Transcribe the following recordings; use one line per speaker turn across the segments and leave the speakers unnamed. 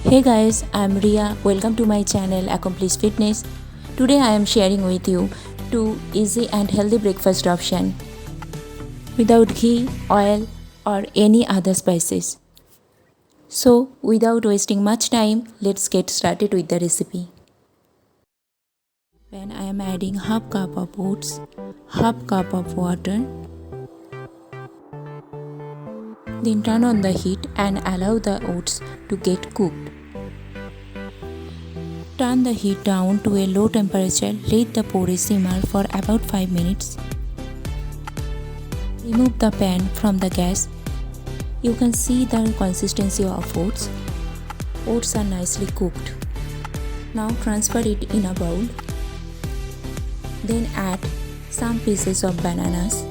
Hey guys, I'm Ria. Welcome to my channel Accomplish Fitness. Today I am sharing with you two easy and healthy breakfast option without ghee, oil or any other spices. So without wasting much time, let's get started with the recipe. When I am adding half cup of oats, half cup of water, then turn on the heat and allow the oats to get cooked. Turn the heat down to a low temperature, let the porridge simmer for about 5 minutes. Remove the pan from the gas. You can see the consistency of oats. Oats are nicely cooked. Now transfer it in a bowl. Then add some pieces of bananas.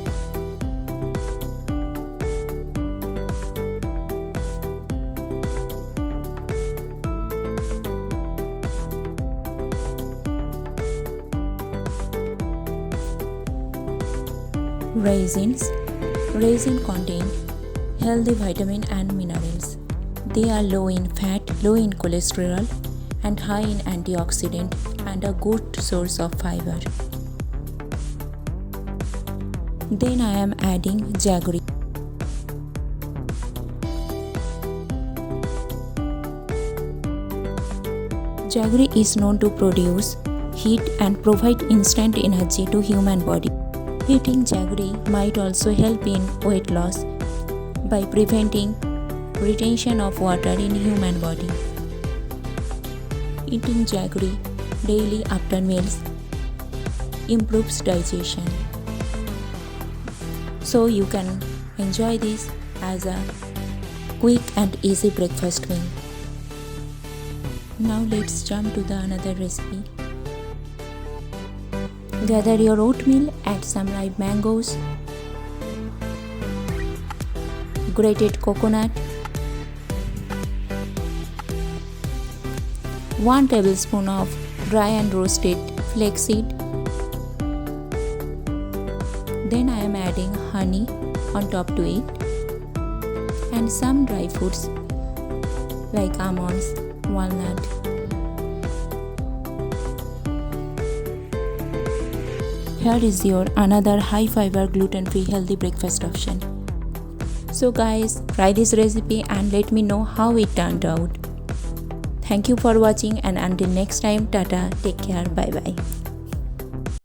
Raisins. Raisins contain healthy vitamin and minerals. They are low in fat, low in cholesterol, and high in antioxidant and a good source of fiber. Then I am adding jaggery. Jaggery is known to produce heat and provide instant energy to human body. Eating jaggery might also help in weight loss by preventing retention of water in human body. Eating jaggery daily after meals improves digestion. So you can enjoy this as a quick and easy breakfast meal. Now let's jump to the another recipe. Gather your oatmeal, add some ripe mangoes, grated coconut, 1 tablespoon of dry and roasted flaxseed. Then I am adding honey on top to it and some dry fruits like almonds, walnut. Here is your another high fiber gluten-free healthy breakfast option. So guys, try this recipe and let me know how it turned out. Thank you for watching and until next time, tata, take care, bye bye.